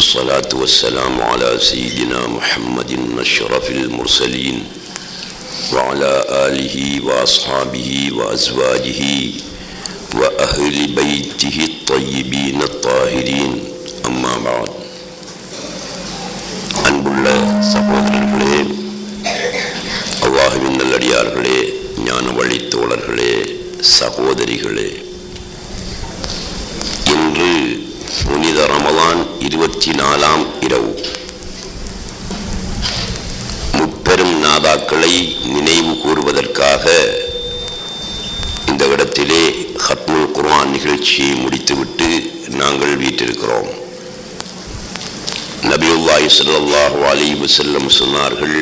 والصلاة والسلام على سيدنا محمد أشرف المرسلين وعلى آله وأصحابه وأزواجه وأهل بيته الطيبين الطاهرين أما بعد அன்புள்ள சகோதரர்களே, அல்லாஹ்வின் நல்லடியார்களே, ஞான வழி தோழர்களே, சகோதரிகளே, இன்று புனித ரமலான் 24ஆம் இரவு. முப்பெரும் நாதாக்களை நினைவு கூறுவதற்காக இந்த இடத்திலே ஹத்முல் குர்ஆன் நிகழ்ச்சியை முடித்துவிட்டு நாங்கள் வீட்டிருக்கிறோம். நபியுல்லாஹி ஸல்லல்லாஹு அலைஹி வஸல்லம் சொன்னார்கள்,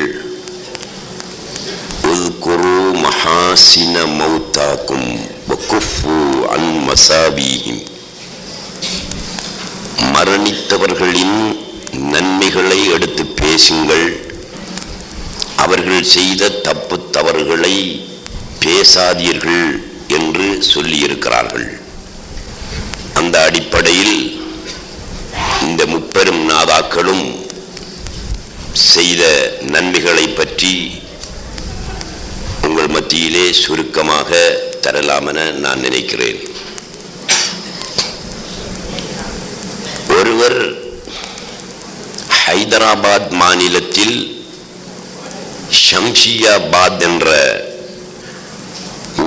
உذ்குரு மஹாசின மௌதாக்கும் வகுஃபு அன் மசாபீஹிம். மரணித்தவர்களின் நன்மைகளை எடுத்து பேசுங்கள், அவர்கள் செய்த தப்பு தவறுகளை பேசாதீர்கள் என்று சொல்லியிருக்கிறார்கள். அந்த அடிப்படையில் இந்த முப்பெரும் நாதாக்களும் செய்த நன்மைகளை பற்றி உங்கள் மத்தியிலே சுருக்கமாக தரலாமென நான் நினைக்கிறேன். ஒருவர் ஹைதராபாத் மாநிலத்தில் ஷம்ஷியாபாத் என்ற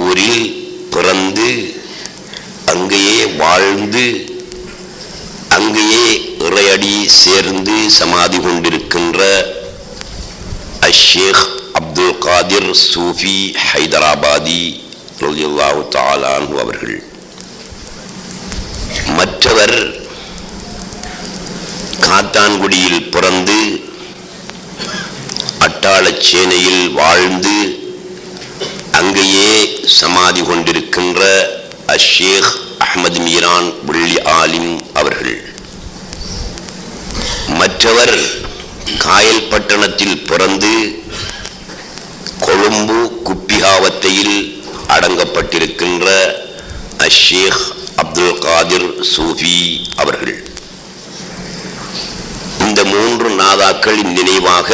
ஊரில் பிறந்து அங்கேயே வாழ்ந்து அங்கேயே இறையடி சேர்ந்து சமாதி கொண்டிருக்கின்ற ஷேக் அப்துல் காதிர் சூஃபி ஹைதராபாதி ரலியல்லாஹு தஆலா அன்ஹு அவர்கள். மற்றவர் காத்தான்குடியில் பிறந்து அட்டாளச்சேனையில் வாழ்ந்து அங்கேயே சமாதி கொண்டிருக்கின்ற ஷேக் அஹ்மத் மீரான் வெள்ளி ஆலிம் அவர்கள். மற்றவர் காயல்பட்டணத்தில் பிறந்து கொழும்பு குப்பிகாவத்தையில் அடங்கப்பட்டிருக்கின்ற ஷேக் அப்துல் காதிர் சூஃபி அவர்கள். இந்த மூன்று நாதாக்களின் நினைவாக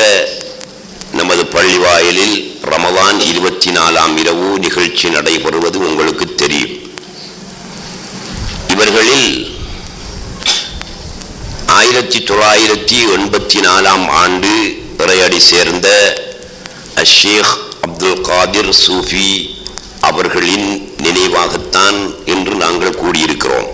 நமது பள்ளிவாயலில் ரமலான் 24ஆம் இரவு நிகழ்ச்சி நடைபெறுவது உங்களுக்கு தெரியும். இவர்களில் 1984ஆம் ஆண்டு இறையடி சேர்ந்த ஷேக் அப்துல் காதிர் சூஃபி அவர்களின் நினைவாகத்தான் இன்று நாங்கள் கூடியிருக்கிறோம்.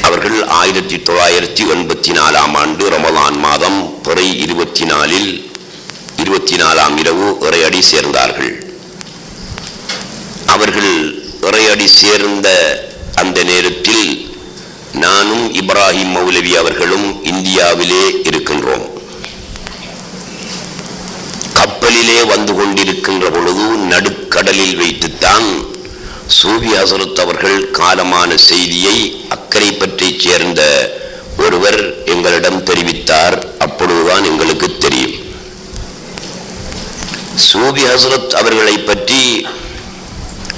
அவர்கள் 1984ஆம் ஆண்டு ரமலான் மாதம் பிறை 24ஆம் இரவு இறையடி சேர்ந்தார்கள். அவர்கள் இறையடி சேர்ந்த அந்த நேரத்தில் நானும் இப்ராஹிம் மௌலவி அவர்களும் இந்தியாவிலே இருக்கின்றோம். கப்பலிலே வந்து கொண்டிருக்கின்ற பொழுது நடுக்கடலில் வைத்துத்தான் சூஃபி ஹஸரத் அவர்கள் காலமான செய்தியை அக்கரை பற்றி சேர்ந்த ஒருவர் எங்களிடம் தெரிவித்தார். அப்பொழுதுதான் எங்களுக்கு தெரியும். சூஃபி ஹஸரத் அவர்களை பற்றி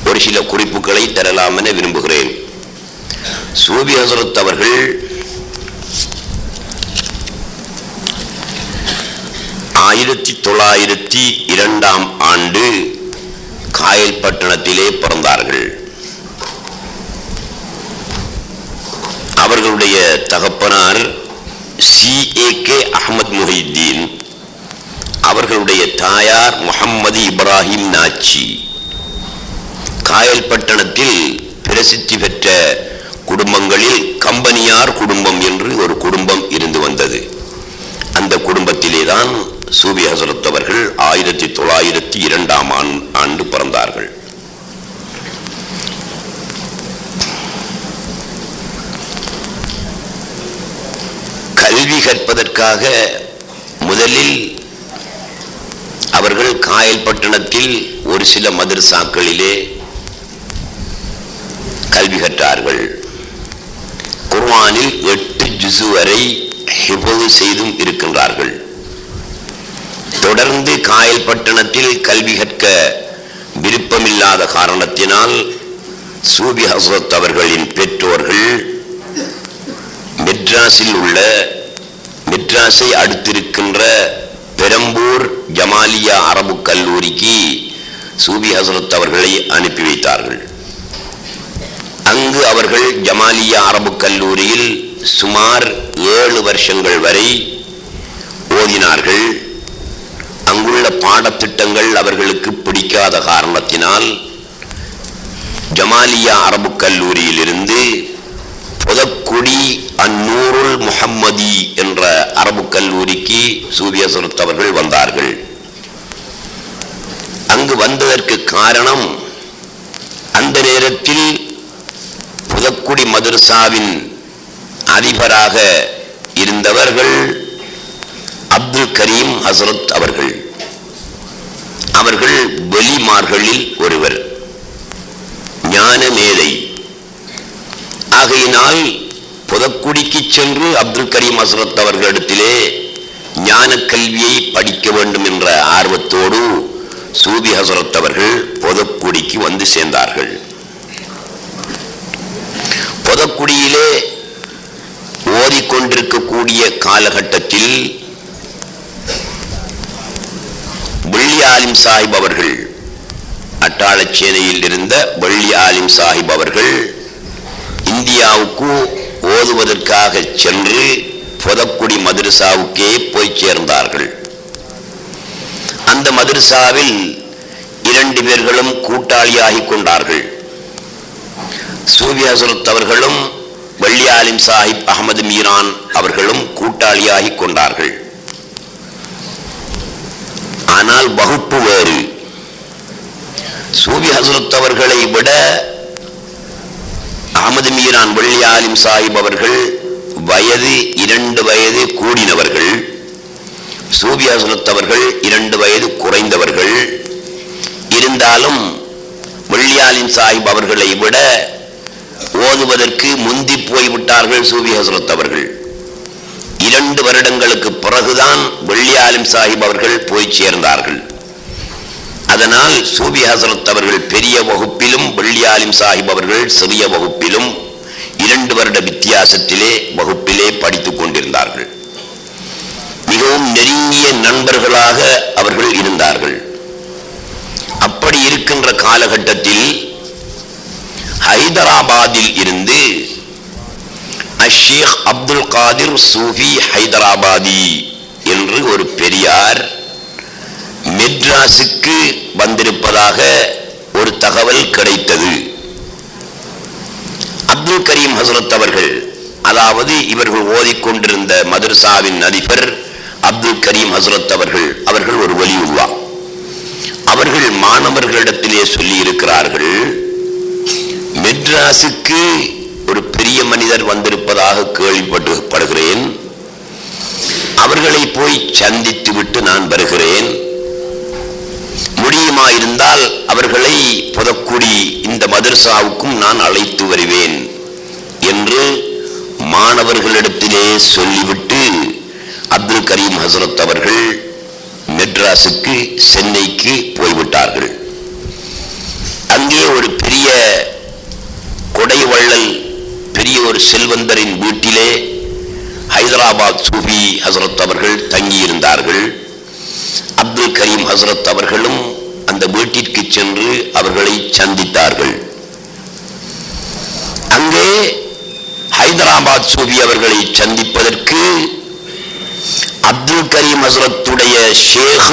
ஒரு சில குறிப்புகளை தரலாம் என விரும்புகிறேன். சூஃபி ஹஸரத் அவர்கள் 1902ஆம் ஆண்டு காயல்பட்டணத்திலே பிறந்தார்கள். அவர்களுடைய தகப்பனார் CAK அஹ்மத் முஹித்தீன், அவர்களுடைய தாயார் முஹம்மது இப்ராஹிம் நாச்சி. காயல்பட்டணத்தில் பிரசித்தி பெற்ற குடும்பங்களில் கம்பனியார் குடும்பம் என்று ஒரு குடும்பம் இருந்து வந்தது. அந்த குடும்பத்திலே தான் சூஃபி ஹஸரத் அவர்கள் 1902ஆம் ஆண்டு பிறந்தார்கள். கல்வி கற்பதற்காக முதலில் அவர்கள் காயல்பட்டணத்தில் ஒரு சில மதரசாக்களிலே கல்வி கற்றார்கள். குர்ஆனில் 8 ஜுஸு வரை ஹிஃப்து செய்தும் இருக்கின்றார்கள். தொடர்ந்து காயல்பட்டணத்தில் கல்வி கற்க விருப்பமில்லாத காரணத்தினால் சூஃபி ஹஸரத் அவர்களின் பெற்றோர்கள் மெட்ராஸை அடுத்திருக்கின்ற பெரம்பூர் ஜமாலியா அரபு கல்லூரிக்கு சூபி ஹசரத் அவர்களை அனுப்பி வைத்தார்கள். அங்கு அவர்கள் ஜமாலியா அரபு கல்லூரியில் சுமார் 7 வருஷங்கள் வரை ஓதினார்கள். அங்குள்ள பாடத்திட்டங்கள் அவர்களுக்கு பிடிக்காத காரணத்தினால் ஜமாலியா அரபு கல்லூரியில் இருந்து புதக்குடி அந்நூருல் முஹம்மதி என்ற அரபு கல்லூரிக்கு சூபி ஹசரத் அவர்கள் வந்தார்கள். அங்கு வந்ததற்கு காரணம், அந்த நேரத்தில் புதக்குடி மதரசாவின் அதிபராக இருந்தவர்கள் அப்துல் கரீம் ஹசரத் அவர்கள். அவர்கள் வெளிமார்களில் ஒருவர், ஞான மேதை. ஆகையினால் புதக்குடிக்கு சென்று அப்துல் கரீம் ஹசரத் அவர்களிடத்திலே ஞான கல்வியை படிக்க வேண்டும் என்ற ஆர்வத்தோடு சூபி ஹசரத் அவர்கள் புதக்குடிக்கு வந்து சேர்ந்தார்கள். புதக்குடியிலே ஓதிக்கொண்டிருக்கக்கூடிய காலகட்டத்தில் வெள்ளி ஆலிம் சாஹிப் அவர்கள், அட்டாளச்சேனையில் இருந்த வெள்ளி ஆலிம் சாஹிப் அவர்கள் இந்தியாவுக்கு ஓதுவதற்காக சென்று புதக்குடி மதரசாவுக்கே போய் சேர்ந்தார்கள். அந்த மதரசாவில் 2 பேர்களும் கூட்டாளியாகி கொண்டார்கள். சூபி ஹசரத் அவர்களும் வெள்ளி ஆலிம் சாஹிப் அகமது மீரான் அவர்களும் கூட்டாளியாகி கொண்டார்கள். ஆனால் வகுப்பு வேறு. சூபி ஹசரத் அவர்களை விட அகமது மீரான் வெள்ளி ஆலிம் சாஹிப் அவர்கள் வயது 2 வயது கூடினவர்கள். சூபி ஹசரத் அவர்கள் 2 வயது குறைந்தவர்கள். இருந்தாலும் வெள்ளி ஆலிம் சாஹிப் அவர்களை விட ஓதுவதற்கு முந்தி போய்விட்டார்கள் சூபி ஹசரத் அவர்கள். 2 வருடங்களுக்கு பிறகுதான் வெள்ளி ஆலிம் சாஹிப் அவர்கள் போய் சேர்ந்தார்கள். அதனால் சூபி ஹசரத் அவர்கள் பெரிய வகுப்பிலும் வெள்ளி ஆலிம் சாஹிப் அவர்கள் சிறிய வகுப்பிலும் 2 வருட வித்தியாசத்திலே வகுப்பிலே படித்துக் கொண்டிருந்தார்கள். மிகவும் நெருங்கிய நண்பர்களாக அவர்கள் இருந்தார்கள். அப்படி இருக்கின்ற காலகட்டத்தில் ஹைதராபாத்தில் இருந்து ஷேக் அப்துல் காதிர் சூஃபி ஹைதராபாதி என்று ஒரு பெரியார் மெட்ராஸுக்கு வந்திருப்பதாக ஒரு தகவல் கிடைத்தது. அப்துல் கரீம் ஹசரத் அவர்கள், அதாவது இவர்கள் ஓதிக்கொண்டிருந்த மதரசாவின் அதிபர் அப்துல் கரீம் ஹசரத் அவர்கள் ஒரு வலியுல்லா. அவர்கள் மாணவர்களிடத்திலே சொல்லி இருக்கிறார்கள், மெட்ராஸுக்கு ஒரு பெரிய மனிதர் வந்திருப்பதாக கேள்விப்படுகிறேன். அவர்களை போய் சந்தித்து விட்டு நான் வருகிறேன். முடியுமாயிருந்தால் அவர்களை புதக்குடி இந்த மதரசாவுக்கும் நான் அழைத்து வருவேன் என்று மாணவர்களிடத்திலே சொல்லிவிட்டு அப்துல் கரீம் ஹசரத் அவர்கள் மெட்ராஸுக்கு, சென்னைக்கு போய்விட்டார்கள். அங்கே ஒரு பெரிய கொடைவள்ளல், பெரிய ஒரு செல்வந்தரின் வீட்டிலே ஹைதராபாத் சூஃபி ஹசரத் அவர்கள் தங்கியிருந்தார்கள். அப்துல் கரீம் ஹசரத் அவர்களும் அந்த வீட்டிற்கு சென்று அவர்களை சந்தித்தார்கள். அங்கே ஹைதராபாத் சூஃபி அவர்களை சந்திப்பதற்கு அப்துல் கரீம் ஹசரத்துடைய ஷேக்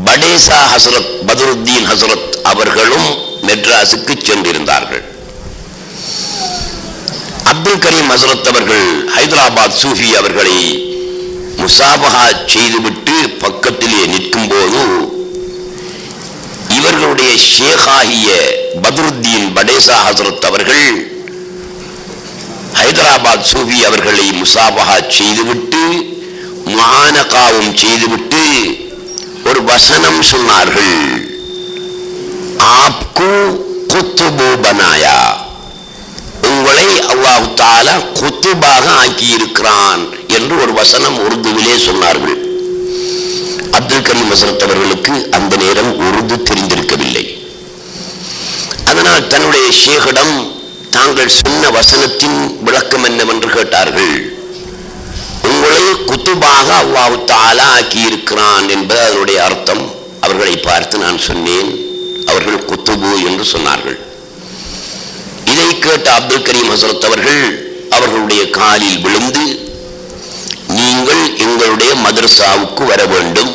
படேசா ஹசரத் பத்ருத்தீன் ஹசரத் அவர்களும் மெட்ராஸுக்கு சென்றிருந்தார்கள். அப்துல் கரீம் ஹசரத் அவர்கள் ஹைதராபாத் சூஃபி அவர்களை முசாபஹா செய்துவிட்டு பக்கத்திலே நிற்கும் போது இவர்களுடைய ஷேகாகிய பத்ருத்தீன் படேசா ஹசரத் அவர்கள் ஹைதராபாத் சூஃபி அவர்களை முசாபஹா செய்துவிட்டு முஆனகாவும் செய்துவிட்டு ஒரு வசனம் சொன்னார்கள். ஆப்கு குத்துபு பனாயா, உங்களை அல்லாஹ் தஆலா குத்துபாக ஆக்கி இருக்கிறான் என்று ஒரு வசனம் உருதுவிலே சொன்னார்கள். அப்துல் கரீம் ஹசரத் அவர்களுக்கு அந்த நேரம் உருது தெரிந்திருக்கவில்லை. அதனால் தன்னுடைய ஷேகிடம் தாங்கள் சொன்ன வசனத்தின் விளக்கம் என்னவென்று கேட்டார்கள். குத்துபாக அல்லாஹ் தஆலா ஆக்கியிருக்கிறான் என்பது அதனுடைய அர்த்தம். அவர்களை பார்த்து நான் சொன்னேன், அவர்கள் குத்துபு என்று சொன்னார்கள். இதை கேட்ட அப்துல் கரீம் ஹசரத் அவர்கள் அவர்களுடைய காலில் விழுந்து, நீங்கள் எங்களுடைய மதரசாவுக்கு வர வேண்டும்,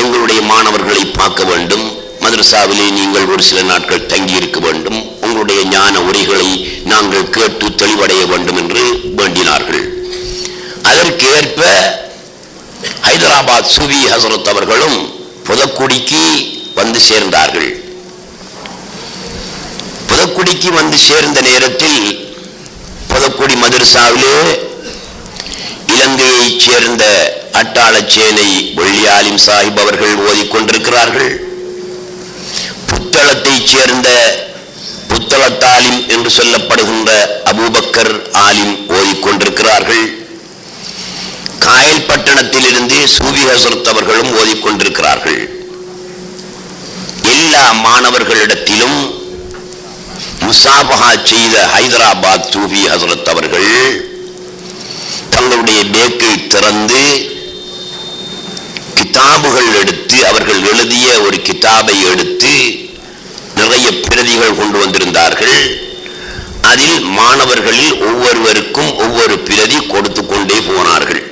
எங்களுடைய மாணவர்களை பார்க்க வேண்டும், மதரசாவிலே நீங்கள் ஒரு சில நாட்கள் தங்கி இருக்க வேண்டும், உங்களுடைய ஞான உரைகளை நாங்கள் கேட்டு தெளிவடைய வேண்டும் என்று வேண்டினார்கள். அதற்கேற்ப ஹைதராபாத் சூஃபி ஹசரத் அவர்களும் புதக்குடிக்கு வந்து சேர்ந்தார்கள். புதக்குடிக்கு வந்து சேர்ந்த நேரத்தில் புதக்குடி மதரசாவிலே இலங்கையைச் சேர்ந்த அட்டாளச்சேனை வெள்ளியாலிம் சாஹிப் அவர்கள் ஓதிக்கொண்டிருக்கிறார்கள். புத்தளத்தைச் சேர்ந்த புத்தளத்தாலிம் என்று சொல்லப்படுகின்ற அபூபக்கர் ஆலிம் ஓதிக்கொண்டிருக்கிறார்கள். காயல்பட்டணத்திலிருந்து சூஃபி ஹசரத் அவர்களும் ஓதிக்கொண்டிருக்கிறார்கள். எல்லா மாணவர்களிடத்திலும் முசாபஹா செய்த ஹைதராபாத் சூஃபி ஹசரத் அவர்கள் தங்களுடைய பேக்கை திறந்து கிதாபுகள் எடுத்து, அவர்கள் எழுதிய ஒரு கிதாபை எடுத்து நிறைய பிரதிகள் கொண்டு வந்திருந்தார்கள். அதில் மாணவர்களில் ஒவ்வொருவருக்கும் ஒவ்வொரு பிரதி கொடுத்து கொண்டே போனார்கள்.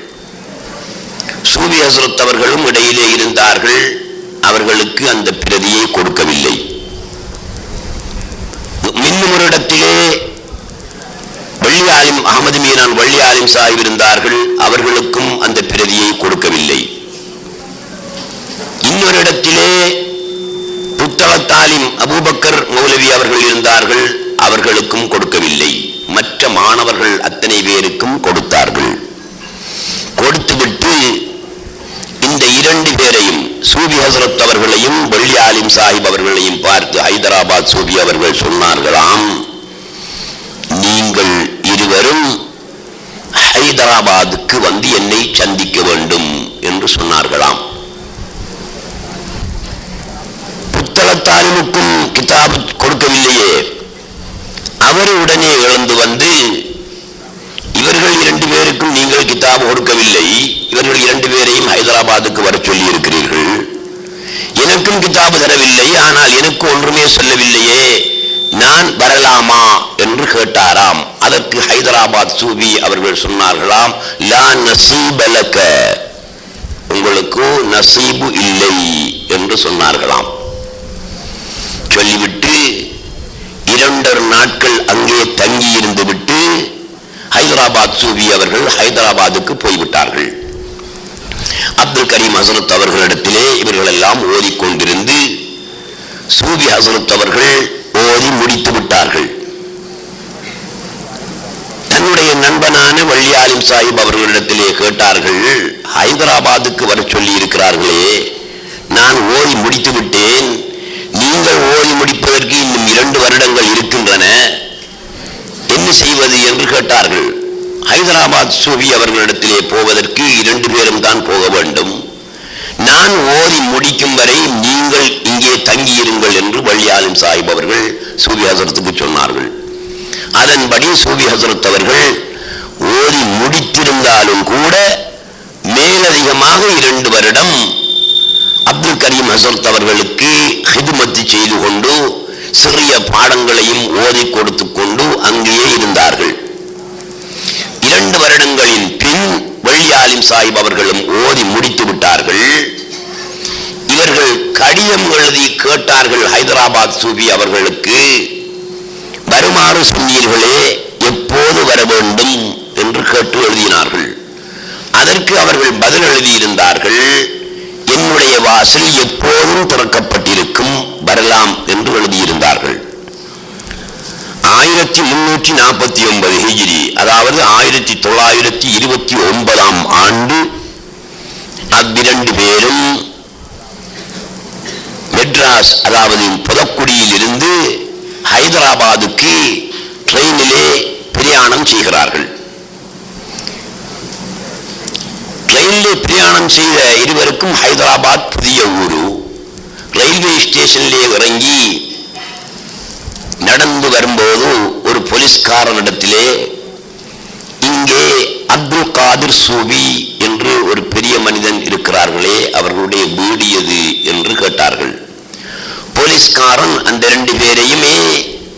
சூஃபி ஹசரத் அவர்களும் இடையிலே இருந்தார்கள். அவர்களுக்கு அந்த பிரதியை கொடுக்கவில்லை. இன்னும் ஒரு இடத்திலே வள்ளியாலிம் அகமது மீரான் வள்ளியாலிம் சாஹிப் இருந்தார்கள். அவர்களுக்கும் அந்த பிரதியை கொடுக்கவில்லை. இன்னொரு இடத்திலே புத்தளத்தாலிம் அபூபக்கர் மௌலவி அவர்கள் இருந்தார்கள். அவர்களுக்கும் கொடுக்கவில்லை. மற்ற மாணவர்கள் அத்தனை பேருக்கும் கொடுத்தார்கள். கொடுத்துவிட்டு இந்த இரண்டு பேரையும், சூஃபி ஹசரத் அவர்களையும் வள்ளியாலிம் சாஹிப் அவர்களையும் பார்த்து ஹைதராபாத் சூஃபி அவர்கள் சொன்னார்களாம், நீங்கள் இருவரும் ஹைதராபாத்துக்கு வந்து என்னை சந்திக்க வேண்டும் என்று சொன்னார்களாம். புத்தளத்தாலிமுக்கும் கிதாப் கொடுக்கவில்லையே. அவர் உடனே எழுந்து வந்து, இவர்கள் இரண்டு பேருக்கும் நீங்கள் கிதாப் கொடுக்கவில்லை, இவர்கள் இரண்டு பேரையும் ஹைதராபாத்துக்கு வர சொல்லி இருக்கிறீர்கள், எனக்கும் கிதாபு தரவில்லை, ஆனால் எனக்கு ஒன்றுமே சொல்லவில்லையே, நான் வரலாமா என்று கேட்டாராம். அதற்கு ஹைதராபாத் சூஃபி அவர்கள் சொன்னார்களாம், லா நசீப லக, உங்களுக்கு நசீபு இல்லை என்று சொன்னார்களாம். சொல்லிவிட்டு 2 நாட்கள் அங்கே தங்கி இருந்து விட்டு ஹைதராபாத் சூஃபி அவர்கள் ஹைதராபாத்துக்கு போய்விட்டார்கள். அப்துல் கரீம் ஹசரத் அவர்களிடத்திலே இவர்கள் எல்லாம் ஓதிக்கொண்டிருந்து சூஃபி ஹசரத் அவர்கள் ஓதி முடித்து விட்டார்கள். தன்னுடைய நண்பனான வள்ளியாலிம் சாஹிப் அவர்களிடத்திலே கேட்டார்கள், ஹைதராபாத்துக்கு வர சொல்லி இருக்கிறார்களே, நான் ஓதி முடித்து விட்டேன், நீங்கள் ஓதி முடிப்பதற்கு இன்னும் 2 வருடங்கள் இருக்கின்றன, என்ன செய்வது என்று கேட்டார்கள். ஹைதராபாத் சூஃபி அவர்களிடத்திலே போவதற்கு 2 பேரும் தான் போக வேண்டும், நான் ஓதி முடிக்கும் வரை நீங்கள் இங்கே தங்கியிருங்கள் என்று வள்ளியாலிம் சாஹிப் அவர்கள் சூஃபி ஹசரத்துக்கு சொன்னார்கள். அதன்படி சூஃபி ஹசரத் அவர்கள் ஓதி முடித்திருந்தாலும் கூட மேலதிகமாக 2 வருடம் அப்துல் கரீம் ஹசரத் அவர்களுக்கு ஹிதுமத்து செய்து கொண்டு சிறிய பாடங்களையும் ஓதி கொடுத்து கொண்டு அங்கேயே இருந்தார்கள். 2 வருடங்களின் பின் வள்ளியாலிம் சாஹிப் அவர்களும் ஓதி முடித்து விட்டார்கள். இவர்கள் கடிதம் எழுதி கேட்டார்கள் ஹைதராபாத் சூஃபி அவர்களுக்கு, வருமாறு சொன்னீர்களே, எப்போது வர வேண்டும் என்று கேட்டு எழுதினார்கள். அதற்கு அவர்கள் பதில் எழுதியிருந்தார்கள், என்னுடைய வாசல் எப்போதும் திறக்கப்பட்டிருக்கும், வரலாம் என்று எழுதியிருந்தார்கள். 1349 ஹிஜ்ரி, அதாவது 1929 ஆண்டு அவ்விரண்டு பேரும் மெட்ராஸ், அதாவது புதக்குடியில் இருந்து ஹைதராபாத்துக்கு ட்ரெயினிலே பிரயாணம் செய்கிறார்கள். ட்ரெயினிலே பிரயாணம் செய்த இருவருக்கும் ஹைதராபாத் புதிய ஊரு. ரயில்வே ஸ்டேஷனிலே இறங்கி நடந்து வரும்போது ஒரு போலீஸ்காரனிடத்திலே, இங்கே அப்துல் காதிர் அமீர் சூபி என்று ஒரு பெரிய மனிதன் இருக்கிறார்களே, அவர்களுடைய வீடு எது என்று கேட்டார்கள். போலீஸ்காரன் அந்த 2 பேரையுமே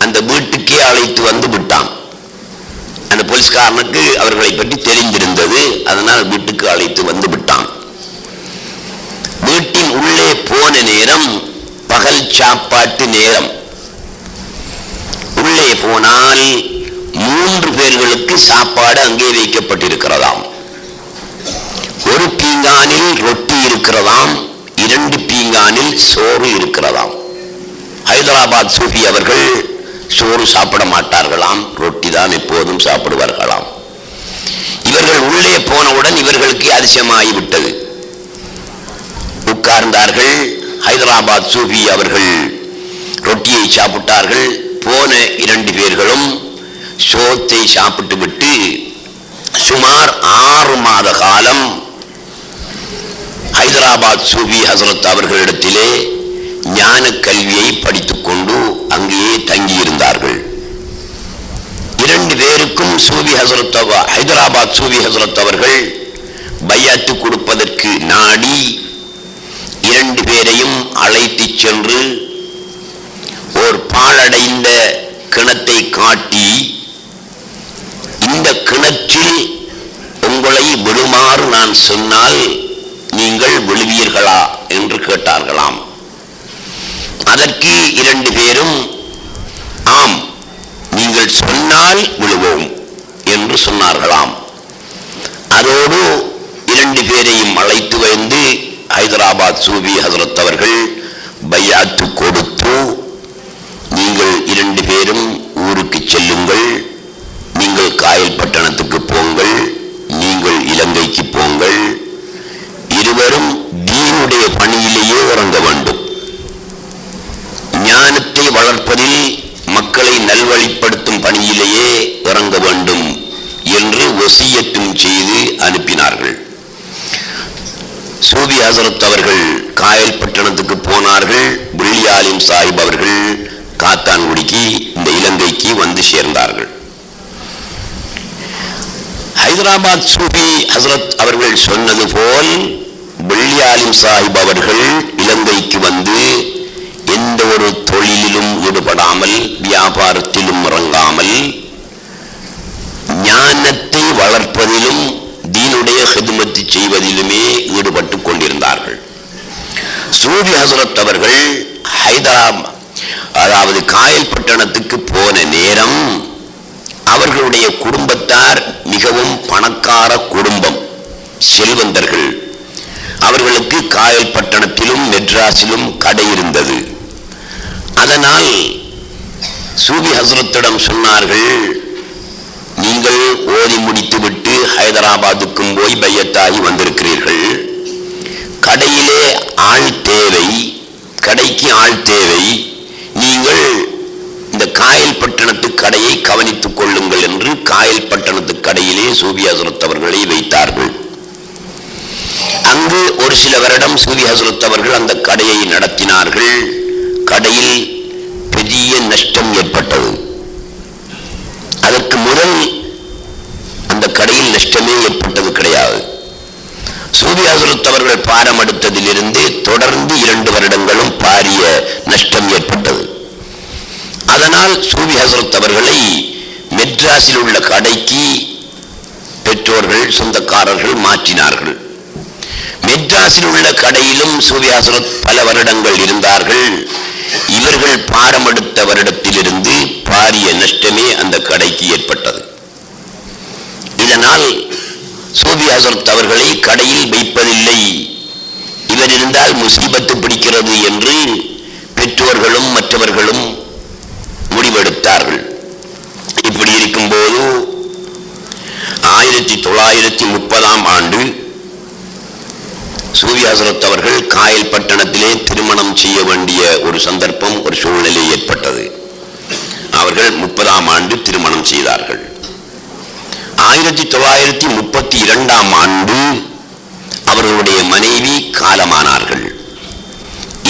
அந்த வீட்டுக்கே அழைத்து வந்து விட்டான். அந்த போலீஸ்காரனுக்கு அவர்களை பற்றி தெரிந்திருந்தது, அதனால் வீட்டுக்கு அழைத்து வந்து விட்டான். வீட்டின் உள்ளே போன நேரம் பகல் சாப்பாட்டு நேரம். உள்ளே போனால் 3 பேர்களுக்கு சாப்பாடு அங்கே வைக்கப்பட்டிருக்கிறதாம். ஒரு பீங்கானில் ரொட்டி இருக்கிறதாம், 2 பீங்கானில் சோறு இருக்கிறதாம். ஹைதராபாத் சூஃபி அவர்கள் சோறு சாப்பிட மாட்டார்களாம், ரொட்டி தான் எப்போதும் சாப்பிடுவார்களாம். இவர்கள் உள்ளே போனவுடன் இவர்களுக்கு அதிசயமாகிவிட்டது. உட்கார்ந்தார்கள். ஹைதராபாத் சூஃபி அவர்கள் ரொட்டியை சாப்பிட்டார்கள். போன 2 பேர்களும் சோத்தை சாப்பிட்டு விட்டு சுமார் 6 மாத காலம் ஹைதராபாத் சூஃபி ஹசரத் அவர்களிடத்திலே ஞான கல்வியை படித்துக் கொண்டு அங்கேயே தங்கியிருந்தார்கள். 2 பேருக்கும் சூஃபி ஹசரத் ஹைதராபாத் சூஃபி ஹசரத் அவர்கள் பையாத்து கொடுப்பதற்கு நாடி 2 பேரையும் அழைத்து சென்று ஒரு பாழடைந்த கிணத்தை காட்டி, இந்த கிணற்றில் உங்களை விடுமாறு நான் சொன்னால் நீங்கள் விழுவீர்களா என்று கேட்டார்களாம். அதற்கு 2 பேரும் ஆம், நீங்கள் சொன்னால் விழுவோம் என்று சொன்னார்களாம். அதோடு 2 பேரையும் அழைத்து வந்து ஹைதராபாத் சூஃபி ஹசரத் அவர்கள் பையாத்து கொடுத்து, நீங்கள் 2 பேரும் ஊருக்கு செல்லுங்கள், நீங்கள் காயல் பட்டணத்துக்கு போங்கள், நீங்கள் இலங்கைக்கு போங்கள், இருவரும் தீனுடைய பணியிலேயே இறங்க வேண்டும், ஞானத்தை வளர்ப்பதில் மக்களை நல்வழிப்படுத்தும் பணியிலேயே இறங்க வேண்டும் என்று வசியத்தும் செய்து அனுப்பினார்கள். சூஃபி ஹசரத் அவர்கள் காயல் பட்டணத்துக்கு போனார்கள். பிள்ளி ஆலிம் சாஹிப் அவர்கள் காத்தான்குடிக்கு, இந்த இலங்கைக்கு வந்து சேர்ந்தார்கள். ஹைதராபாத் சூஃபி ஹசரத் அவர்கள் சொன்னது போல் பிள்ளி ஆலிம் சாஹிப் அவர்கள் இலங்கைக்கு வந்து எந்த ஒரு தொழிலிலும் ஈடுபடாமல், வியாபாரத்திலும் இறங்காமல், ஞானத்தை வளர்ப்பதிலும் தீனுடைய ஹிதுமத்து செய்வதிலுமே ஈடுபட்டு கொண்டிருந்தார்கள். சூஃபி ஹசரத் அவர்கள் அதாவது காயல் பட்டணத்துக்கு போன நேரம் அவர்களுடைய குடும்பத்தார் மிகவும் பணக்கார குடும்பம், செல்வந்தர்கள். அவர்களுக்கு காயல் பட்டணத்திலும் மெட்ராஸிலும் கடை இருந்தது. அதனால் சூஃபி ஹசரத்திடம் சொன்னார்கள், நீங்கள் ஓதி முடித்துவிட்டு ஹைதராபாத்துக்கும் போய் பையத்தாகி வந்திருக்கிறீர்கள், கடையிலே ஆள் தேவை, கடைக்கு ஆள் தேவை, நீங்கள் இந்த காயல் பட்டணத்து கடையை கவனித்துக் கொள்ளுங்கள் என்று காயல் பட்டணத்து கடையிலே சூஃபி ஹசரத் அவர்களை வைத்தார்கள். அங்கு ஒரு சில வருடம் சூஃபி ஹசரத் அவர்கள் அந்த கடையை நடத்தினார்கள். கடையில் பெரிய நஷ்டம் ஏற்பட்டது. அதற்கு முதல் அந்த கடையில் நஷ்டமே ஏற்பட்டது கிடையாது. சூஃபி ஹசரத் அவர்கள் பாரம் எடுத்ததிலிருந்து தொடர்ந்து 2 வருடங்களும் பாரிய நஷ்டம் ஏற்பட்டது. அதனால் சூஃபி ஹசரத் அவர்களை மெட்ராஸில் உள்ள கடைக்கு பெற்றோர்கள், சொந்தக்காரர்கள் மாற்றினார்கள். மெட்ராஸில் உள்ள கடையிலும் சூஃபி ஹசரத் பல வருடங்கள் இருந்தார்கள். இவர்கள் பாரம் எடுத்த வருடத்திலிருந்து பாரிய நஷ்டமே அந்த கடைக்கு ஏற்பட்டது. இதனால் சூஃபி ஹசரத் அவர்களை கடையில் வைப்பதில்லை, இவர் இருந்தால் முசீபத்து பிடிக்கிறது என்று பெற்றோர்களும் மற்றவர்களும் முடிவெடுத்தார்கள். இப்படி இருக்கும்போது 1930ஆம் ஆண்டு சூஃபி ஹசரத் அவர்கள் காயல் பட்டணத்திலே திருமணம் செய்ய வேண்டிய ஒரு சந்தர்ப்பம், ஒரு சூழ்நிலை ஏற்பட்டது. அவர்கள் 30ஆம் ஆண்டு திருமணம் செய்தார்கள். 1932ஆம் ஆண்டு அவர்களுடைய மனைவி காலமானார்கள்.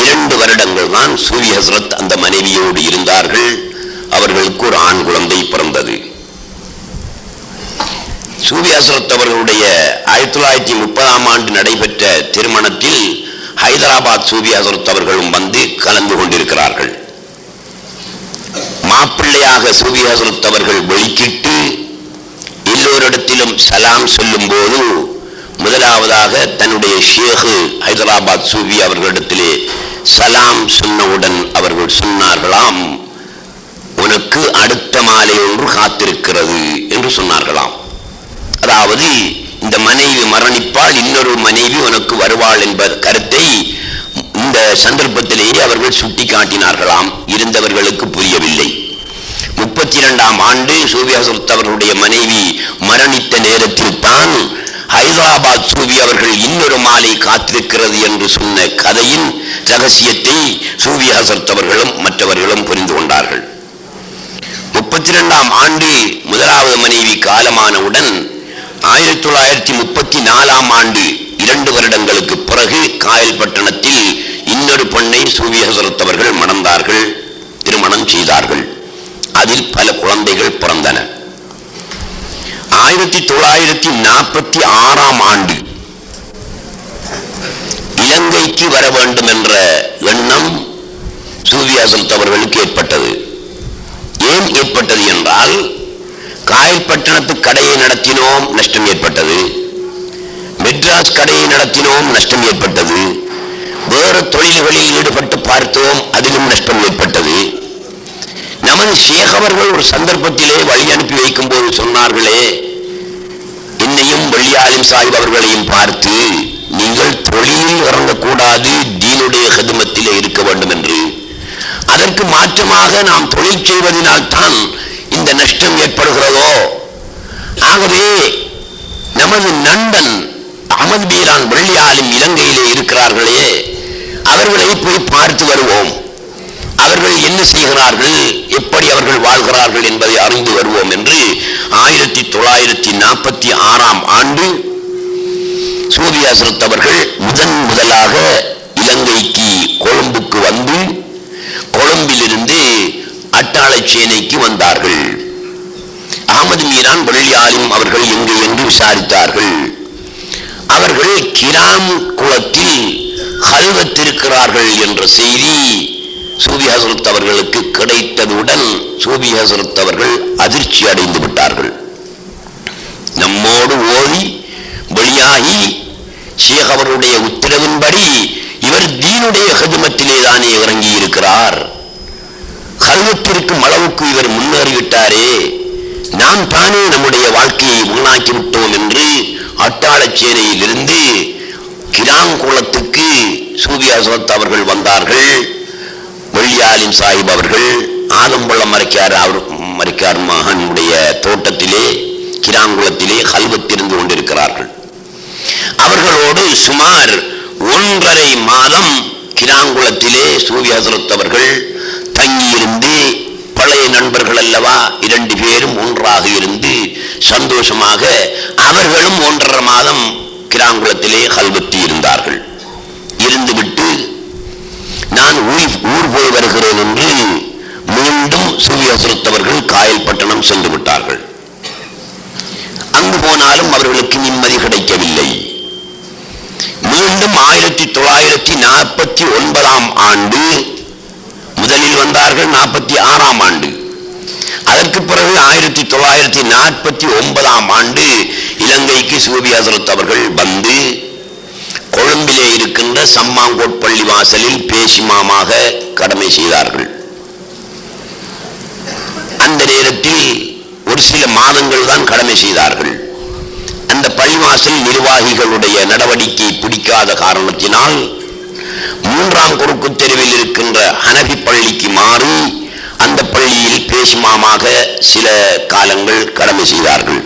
2 வருடங்கள் தான் சூஃபி ஹசரத் அந்த மனைவியோடு இருந்தார்கள். அவர்களுக்கு ஒரு ஆண் குழந்தை பிறந்தது. சூஃபி ஹஸ்ரத் அவர்களுடைய 1930ஆம் ஆண்டு நடைபெற்ற திருமணத்தில் ஹைதராபாத் சூஃபி ஹஸ்ரத் அவர்களும் வந்து கலந்து கொண்டிருக்கிறார்கள். மாப்பிள்ளையாக சூஃபி ஹஸ்ரத் அவர்கள் வெளிக்கிட்டு எல்லோரிடத்திலும் சலாம் சொல்லும் போது முதலாவதாக தன்னுடைய ஷேக் ஹைதராபாத் சூஃபி அவர்களிடத்திலே சலாம் சொன்னவுடன் அவர்கள் சொன்னார்களாம், உனக்கு அடுத்த மாலை ஒன்று காத்திருக்கிறது என்று சொன்னார்களாம். அதாவது இந்த மனைவி மரணிப்பால் இன்னொரு மனைவி உனக்கு வருவாள் என்ற கருத்தை இந்த சந்தர்ப்பத்திலேயே அவர்கள் சுட்டி காட்டினார்களாம். இருந்தவர்களுக்கு புரியவில்லை. 32ஆம் ஆண்டு சூஃபி ஹஸ்ரத் அவர்களுடைய மனைவி மரணித்த நேரத்தில் தான் ஹைதராபாத் சூஃபி அவர்கள் இன்னொரு மாலை காத்திருக்கிறது என்று சொன்ன கதையின் ரகசியத்தை சூஃபி ஹஸ்ரத் அவர்களும் மற்றவர்களும் புரிந்து கொண்டார்கள். 32ஆம் ஆண்டு முதலாவது மனைவி காலமானவுடன் 1934ஆம் ஆண்டு 2 வருடங்களுக்கு பிறகு காயல்பட்டணத்தில் இன்னொரு பெண்ணை சூஃபி ஹஸ்ரத் அவர்கள் மணந்தார்கள், திருமணம் செய்தார்கள். அதில் பல குழந்தைகள் பிறந்தன. 1946ஆம் ஆண்டு இலங்கைக்கு வர வேண்டும் என்ற எண்ணம் சூஃபி ஹஸ்ரத் அவர்களுக்கு ஏற்பட்டது. ஏன் ஏற்பட்டது என்றால், காயல்பட்டணத்து கடையை நடத்தினோம், நஷ்டம் ஏற்பட்டது. மெட்ராஸ் கடையை நடத்தினோம், நஷ்டம் ஏற்பட்டது. வேறு தொழில்களில் ஈடுபட்டு பார்த்தோம், அதிலும் நஷ்டம் ஏற்பட்டது. நமது ஷேக் அவர்கள் ஒரு சந்தர்ப்பத்திலே வழி அனுப்பி வைக்கும் போது சொன்னார்களே, என்னையும் வள்ளியாலிம் சாஹிப் அவர்களையும் பார்த்து, நீங்கள் தொழிலில் இறங்கக்கூடாது, தீனுடைய ஹிதமத்திலே இருக்க வேண்டும் என்று. அதற்கு மாற்றமாக நாம் தொழில் செய்வதனால் தான் இந்த நஷ்டம் ஏற்படுகிறதோ. ஆகவே நமது நண்பன் அஹமது பீரான் வள்ளியாலிம் இலங்கையிலே இருக்கிறார்களே, அவர்களை போய் பார்த்து வருவோம். அவர்கள் என்ன செய்கிறார்கள், எப்படி அவர்கள் வாழ்கிறார்கள் என்பதை அறிந்து வருவோம் என்று 1946ஆம் ஆண்டு சூஃபி ஹஸ்ரத் அவர்கள் முதலாக இலங்கைக்கு கொழும்புக்கு வந்து கொழும்பிலிருந்து அட்டாளச்சேனைக்கு வந்தார்கள். அஹமது மீரான் வள்ளியாலிம் அவர்கள் எங்கு என்று விசாரித்தார்கள். அவர்கள் கிராம் குளத்தில் ஹல்வத்திருக்கிறார்கள் என்ற செய்தி சூஃபி ஹஸ்ரத் அவர்களுக்கு கிடைத்ததுடன் சூஃபி ஹஸ்ரத் அவர்கள் அதிர்ச்சி அடைந்து விட்டார்கள். நம்மோடு ஓடி வெளியாகி ஷேக் அவருடைய உத்தரவின்படி இவர் தீனுடைய ஹிதமத்திலே தானே இறங்கி இருக்கிறார், கல்வத்திற்கும் அளவுக்கு இவர் முன்னேறிவிட்டாரே, நாம் தானே நம்முடைய வாழ்க்கையை முன்னாக்கி விட்டோம் என்று அட்டாளச்சேனையில் இருந்து கிராங்குளத்துக்கு சூஃபி ஹஸ்ரத் அவர்கள் வந்தார்கள். வள்ளியாலிம் சாஹிப் அவர்கள் ஆலம்பள்ளம் மறைக்கார் மகனுடைய தோட்டத்திலே கிராங்குளத்திலே கல்வத்திருந்து கொண்டிருக்கிறார்கள். அவர்களோடு சுமார் 1.5 மாதம் கிராங்குளத்திலே சூஃபி ஹஸ்ரத் அவர்கள் தங்கியிருந்து, பழைய நண்பர்கள் அல்லவா, 2 பேரும் ஒன்றாக இருந்து சந்தோஷமாக அவர்களும் 1.5 மாதம் கிராங்குளத்திலே கல்வத்தி இருந்தார்கள். இருந்துவிட்டு நான் ஊர் போய் வருகிறேன் என்று மீண்டும் சூஃபி ஹஸ்ரத் அவர்கள் காயல்பட்டணம் சென்று விட்டார்கள். அங்கு போனாலும் அவர்களுக்கு நிம்மதி கிடைக்கவில்லை. மீண்டும் 1949ஆம் ஆண்டு முதலில் வந்தார்கள். 46ஆம் ஆண்டு, அதற்கு பிறகு 1949ஆம் ஆண்டு இலங்கைக்கு சூஃபி ஹஸ்ரத் அவர்கள் வந்து கொழும்பிலே இருக்கின்ற சம்மாங்கோட் பள்ளி வாசலில் பேசிமாமாக கடமை செய்தார்கள். அந்த நேரத்தில் ஒரு சில மாதங்கள் தான் கடமை செய்தார்கள். அந்த பள்ளிவாசல் நிர்வாகிகளுடைய நடவடிக்கை பிடிக்காத காரணத்தினால் 3ஆம் குறுக்கு தெருவில் இருக்கின்ற ஹனபி பள்ளிக்கு மாறி அந்த பள்ளியில் பேசிமாமாக சில காலங்கள் கடமை செய்தார்கள்.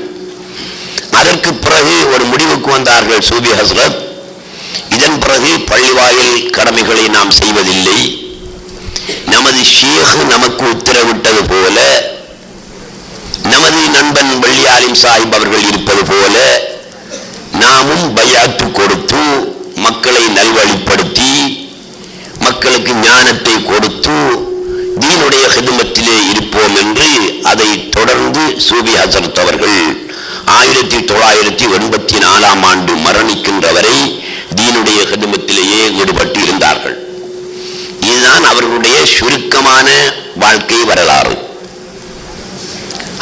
அதற்கு பிறகு ஒரு முடிவுக்கு வந்தார்கள் சூஃபி ஹஸ்ரத், இதன் பிறகு பள்ளிவாயில் கடமைகளை நாம் செய்வதில்லை, நமது ஷேக் நமக்கு உத்தரவிட்டது போல, நமது நண்பன் வள்ளியாலிம் சாஹிப் அவர்கள் இருப்பது போல நாமும் பயாத்து கொடுத்து மக்களை நல்வழிப்படுத்தி மக்களுக்கு ஞானத்தை கொடுத்து தீனுடைய ஹிதமத்திலே இருப்போம் என்று அதை தொடர்ந்து சூஃபி ஹஸ்ரத் அவர்கள் 1984 மரணிக்கின்ற வரை தீனுடைய ஹிதமத்திலேயே ஈடுபட்டு இருந்தார்கள். இதுதான் அவர்களுடைய சுருக்கமான வாழ்க்கை வரலாறு.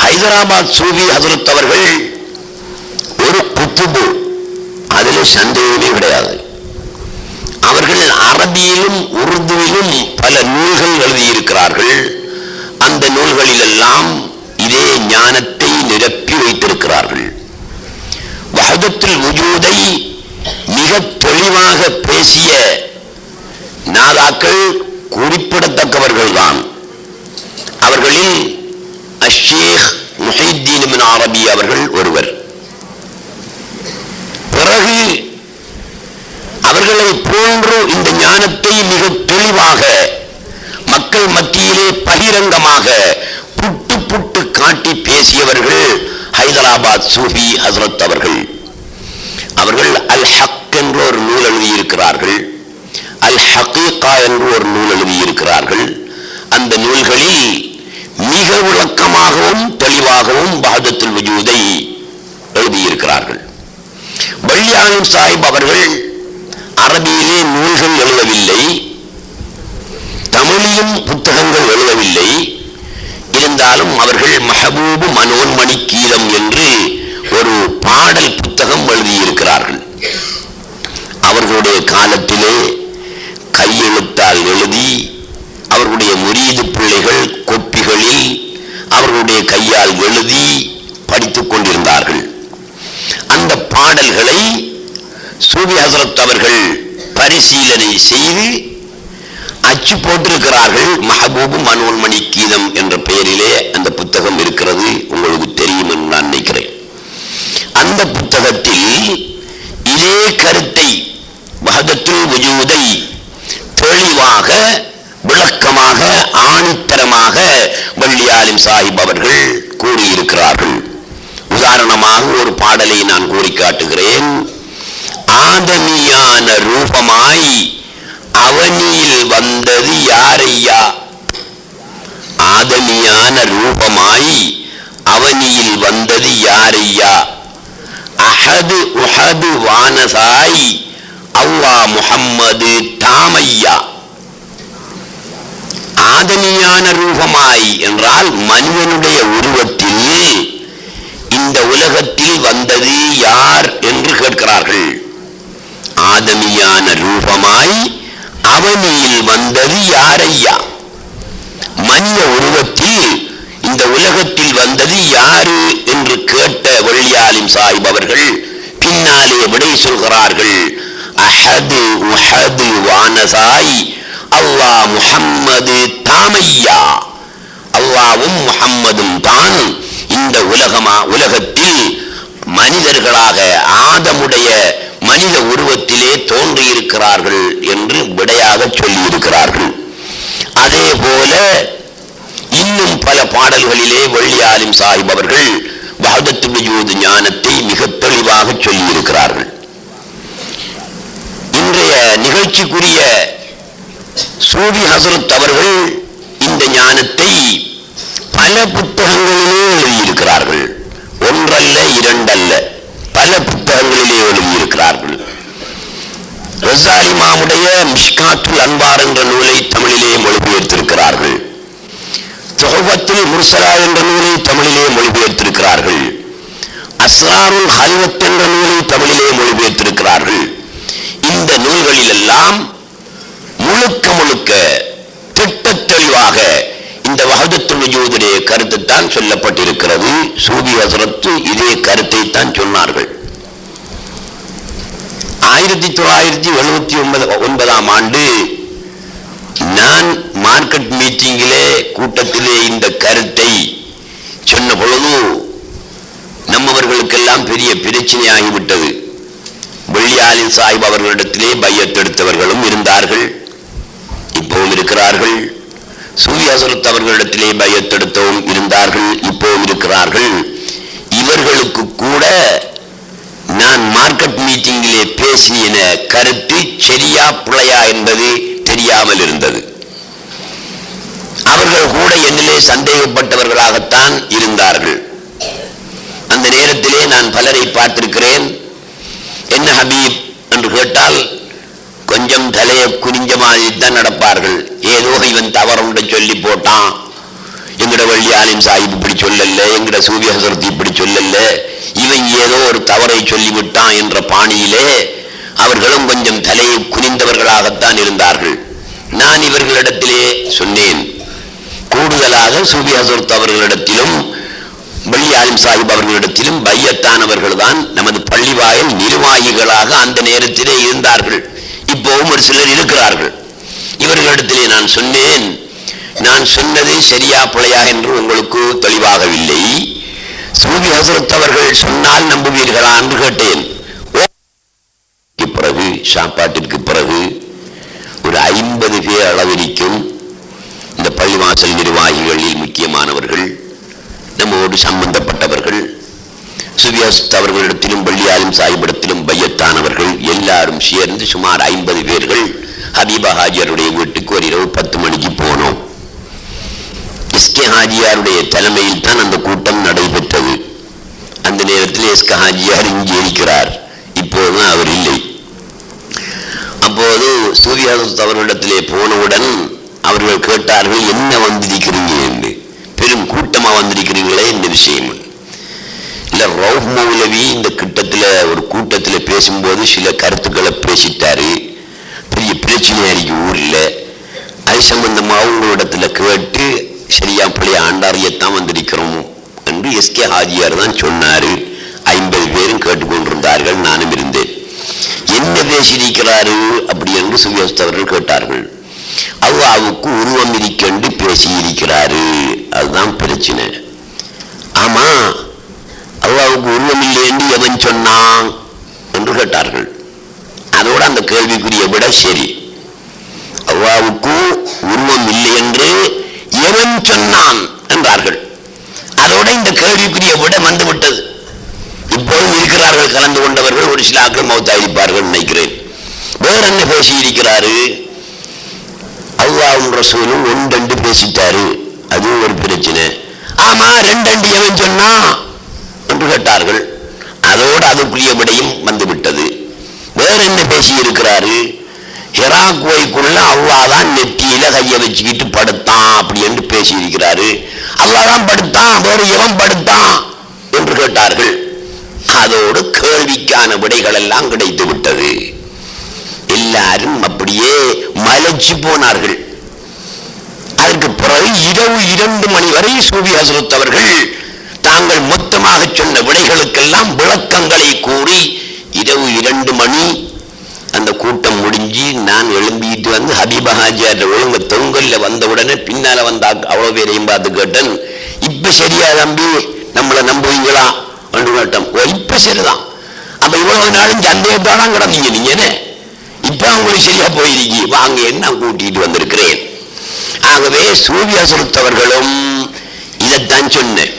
ஹைதராபாத் சூஃபி ஹஜ்ரத் அவர்கள் ஒரு குத்துபு, அதில் சந்தேகமே கிடையாது. அவர்கள் அரபியிலும் உருதுவிலும் பல நூல்கள் எழுதியிருக்கிறார்கள். அந்த நூல்களிலெல்லாம் இதே ஞானத்தை நிரப்பி வைத்திருக்கிறார்கள். வஹதத்துல் வஜூதை மிக தெளிவாக பேசிய நாதாக்கள் குறிப்பிடத்தக்கவர்கள்தான். அவர்களில் அஷ்ஷேக் முஹைத்தீன் இப்னு அரபி அவர்கள் ஒருவர். பிறகு அவர்களை போன்று இந்த ஞானத்தை மிக தெளிவாக மக்கள் மத்தியிலே பகிரங்கமாக புட்டு புட்டு காட்டி பேசியவர்கள் ஹைதராபாத் சூஃபி ஹஜ்ரத் அவர்கள். அவர்கள் அல் ஹக் என்ற ஒரு நூல் எழுதியிருக்கிறார்கள், அல் ஹகீகா என்று ஒரு நூல் எழுதியிருக்கிறார்கள். அந்த நூல்களில் மிக விளக்கமாகவும் தெளிவாகவும் வஹதத்துல் வஜூதை எழுதியிருக்கிறார்கள். பல்யானும் சாஹிப் அவர்கள் அரபியிலே நூல்கள் எழுதவில்லை, தமிழிலும் புத்தகங்கள் எழுதவில்லை. இருந்தாலும் அவர்கள் மஹபூபு மனோன்மணி கீதம் என்று ஒரு பாடல் புத்தகம் எழுதியிருக்கிறார்கள். அவர்களுடைய காலத்திலே கையெழுத்தால் எழுதி அவர்களுடைய முரீது பிள்ளைகள் கொப்பிகளில் அவர்களுடைய கையால் எழுதி படித்துக் கொண்டிருந்தார்கள். அந்த பாடல்களை சூஃபி ஹஜ்ரத் அவர்கள் பரிசீலனை செய்து அச்சு போட்டிருக்கிறார்கள். மஹபூபு மனோன்மணி கீதம் என்ற பெயரிலே அந்த புத்தகம் இருக்கிறது, உங்களுக்கு தெரியும் என்று நான் நினைக்கிறேன். அந்த புத்தகத்தில் இதே கருத்தை வஹதத்துல் வஜூதை தெளிவாக விளக்கமாக ஆணித்தரமாக வள்ளியாலிம் சாஹிப் அவர்கள் கூறியிருக்கிறார்கள். உதாரணமாக ஒரு பாடலை நான் கூறி காட்டுகிறேன். ஆதமியான ரூபமாய் அவனியில் வந்தது யாரையா? ஆதமியான ரூபமாய் அவனியில் வந்தது யாரையா? அஹது உஹது வானசாய் அல்லாஹ் முஹம்மது தாமையா. ஆதமியான ரூபமாய் என்றால் மனிதனுடைய உருவத்தில் இந்த உலகத்தில் வந்தது யார் என்று கேட்கிறார்கள். ஆதமியான ரூபமாய் அவனியில் வந்தது யாரையா? மனித உருவத்தில் இந்த உலகத்தில் வந்தது யாரு என்று கேட்ட வள்ளியாலிம் சாஹிப் அவர்கள் பின்னாலே விடை சொல்கிறார்கள். அஹது உஹது வானசாய் அல்லாஹ் முஹம்மது தாமையா. அல்லாஹ்வும் முஹம்மதும் தான் இந்த உலகத்தில் மனிதர்களாக ஆதமுடைய மனித உருவத்திலே தோன்றியிருக்கிறார்கள் என்று விடையாக சொல்லியிருக்கிறார்கள். அதே போல இன்னும் பல பாடல்களிலே வள்ளியாலிம் சாஹிப் அவர்கள் வஹதத்துல் வஜூத் ஞானத்தை மிக தெளிவாக சொல்லியிருக்கிறார்கள். இன்றைய நிகழ்ச்சிக்குரிய சூஃபி ஹஜ்ரத் அவர்கள் இந்த ஞானத்தை பல புத்தகங்களிலே எழுதியிருக்கிறார்கள். ஒன்றல்ல இரண்டல்ல, பல புத்தகங்களிலே எழுதியிருக்கிறார்கள். ரஸாலி இமாமுடைய மிஷ்காத்துல் அன்வார் என்ற நூலை தமிழிலே மொழிபெயர்த்திருக்கிறார்கள். துஹஃபத்துல் முர்ஸலா என்ற நூலை தமிழிலே மொழிபெயர்த்திருக்கிறார்கள். அஸ்ராருல் ஹல்வத் என்ற நூலை தமிழிலே மொழிபெயர்த்திருக்கிறார்கள். இந்த நூல்களிலெல்லாம் முழுக்க முழுக்க திட்டத் தெளிவாக இந்த வஹதத்துல் வஜூதுடைய கருத்து தான் சொல்லப்பட்டிருக்கிறது. சூஃபி ஹஜ்ரத் இதே கருத்தை தான் சொன்னார்கள். 1979 நான் மார்க்கெட் மீட்டிங்கிலே கூட்டத்திலே இந்த கருத்தை சொன்ன பொழுது நம்மவர்களுக்கெல்லாம் பெரிய பிரச்சனையாகிவிட்டது. வள்ளியாலிம் சாஹிப் அவர்களிடத்திலே பையத் எடுத்தவர்களும் இருந்தார்கள், இப்பவும் இருக்கிறார்கள். சூஃபி ஹஜ்ரத் அவர்களிடத்திலே பையத் எடுத்தவும் இருந்தார்கள், இப்பவும் இருக்கிறார்கள். இவர்களுக்கு கூட நான் மார்க்கெட் மீட்டிங்கிலே பேசின கருத்து சரியா பிழையா என்பது தெரியாமல் இருந்தது. அவர்கள் கூட என்னிலே சந்தேகப்பட்டவர்களாகத்தான் இருந்தார்கள். அந்த நேரத்திலே நான் பலரை பார்த்திருக்கிறேன். என்ன ஹபீப் என்று கேட்டால் கொஞ்சம் தலையை குனிஞ்ச மாதிரி தான் நடப்பார்கள். ஏதோ இவன் தவறுண்டு சொல்லி போட்டான், எங்கட வள்ளி ஆலிம் சாஹிப் இப்படி சொல்லல, எங்கட சூஃபி ஹஸரத் இப்படி சொல்லல, இவன் ஏதோ ஒரு தவறை சொல்லிவிட்டான் என்ற பாணியிலே அவர்களும் கொஞ்சம் தலையை குனிந்தவர்களாகத்தான் இருந்தார்கள். நான் இவர்களிடத்திலே சொன்னேன், கூடுதலாக சூஃபி ஹஸரத் அவர்களிடத்திலும் வள்ளி ஆலிம் சாஹிப் அவர்களிடத்திலும் பையத்தானவர்கள் தான் நமது பள்ளிவாயல் நிர்வாகிகளாக அந்த நேரத்திலே இருந்தார்கள். இப்போவும் ஒரு சிலர் இருக்கிறார்கள். இவர்களிடத்திலே நான் சொன்னேன், நான் சொன்னது சரியா பிழையா என்று உங்களுக்கு தெளிவாகவில்லை. சூஃபி ஹஸரத் அவர்கள் சொன்னால் நம்புவீர்களா என்று கேட்டேன். பிறகு சாப்பாட்டிற்கு பிறகு ஒரு 50 பேர் அளவிற்கும் இந்த பள்ளிவாசல் நிர்வாகிகளில் முக்கியமானவர்கள், நம்மோடு சம்பந்தப்பட்டவர்கள், சூஃபி ஹஸரத் அவர்களிடத்திலும் வள்ளி ஆலிம் சாஹிபிடத்திலும் பையத்தானவர்கள் எல்லாரும் சேர்ந்து சுமார் 50 பேர்கள் ஹபீபா ஹாஜியாருடைய வீட்டுக்கு ஒரு இரவு 10 மணிக்கு போனோம். எஸ்கே ஹாஜியாருடைய தலைமையில் தான் அந்த கூட்டம் நடைபெற்றது. அந்த நேரத்தில் எஸ்கே ஹாஜியார் இங்கே இருக்கிறார், இப்போதும் அவர் இல்லை. அப்போது சூஃபி ஹஸரத் அவர்களிடத்திலே போனவுடன் அவர்கள் கேட்டார்கள், என்ன வந்திருக்கிறீங்க என்று. பெரும் கூட்டமா வந்திருக்கிறீங்களே, இந்த விஷயம் இல்ல. ரவுஃப் மௌலவி இந்த கிட்டத்தில் ஒரு கூட்டத்தில் பேசும்போது சில கருத்துக்களை பேசிட்டாரு, பெரிய பிரச்சனையா இருக்கு ஊரில். அது சம்பந்தமாக உங்களிடத்துல கேட்டு சரியா பிள்ளைய ஆண்டாரியத்தான் வந்திருக்கிறோம் என்று எஸ்கே ஹாஜியார் தான் சொன்னாரு. 50 பேரும் கேட்டுக்கொண்டிருந்தார்கள், நானும் இருந்தேன். என்ன பேசியிருக்கிறாரு அப்படி என்று சூஃபி ஹஸரத் அவர்கள் கேட்டார்கள். அல்லாஹ்வுக்கு உருவம் இருக்கென்று பேசியிருக்கிறாரு, அதுதான் பிரச்சனை. ஆமா, அல்லாஹ்வுக்கு உருவம் இல்லை என்று எவன் சொன்னான் என்று கேட்டார்கள். அதோட அந்த கேள்விக்குரிய விட சரி, அல்லாஹ்வுக்கு உருவம் இல்லை என்று எவன் சொன்னான் என்றார்கள். அதோட இந்த கேள்விக்குரிய விட வந்துவிட்டது. இப்போதும் இருக்கிறார்கள் கலந்து கொண்டவர்கள், ஒரு சில ஆக்கள் மௌத்தாயிருப்பார்கள் நினைக்கிறேன். வேற என்ன பேசி இருக்கிறாரு? அல்லாஹ்வும் ரசூலும் 1-2 பேசிட்டாரு, அது ஒரு பிரச்சனை. ஆமா, 2 எவன் சொன்னா என்று கேட்டார்கள். அதோடு அதுக்குரிய விடையும் வந்துவிட்டது. வேற என்ன பேசி இருக்கிறாரு? ஹிரா கோயிலுக்குள்ள அல்லாஹ் தான் நெத்தியில கையை வச்சுக்கிட்டு படுத்தான் அப்படி என்று பேசி இருக்கிறாரு. அல்லாஹ் தான் படுத்தான், வேற எவன் படுத்தான் என்று கேட்டார்கள். அதோடு கேள்விக்கான விடைகள் எல்லாம் கிடைத்து விட்டது. எல்லாரும் அப்படியே மலைச்சு போனார்கள். அதற்கு பிறகு இரவு 2 மணி வரை சூஃபி ஹஸரத் அவர்கள் தாங்கள் மொத்தமாக சொன்ன விடைகளுக்கெல்லாம் விளக்கங்களை கூறி இரவு 2 மணி அந்த கூட்டம் முடிஞ்சு நான் எழும்பிட்டு வந்து ஹபீபா ஹாஜியார் ஒழுங்க தொங்கல்ல வந்த உடனே பின்னால வந்தா அவ்வளவு பேரையும் பார்த்து கேட்டேன், இப்ப சரியா தம்பி நம்மளை நம்புவீங்களா என்று கேட்டோம். இப்ப சரிதான். அப்ப இவ்வளவு நாளும் சந்தேகத்தோட கிடந்தீங்க நீங்க, இப்ப உங்களுக்கு சரியா போயிருக்கீ, வாங்க என்ன கூட்டிட்டு வந்திருக்கிறேன். ஆகவே சூஃபி ஹஸரத் அவர்களும் இதைத்தான் சொன்னேன்.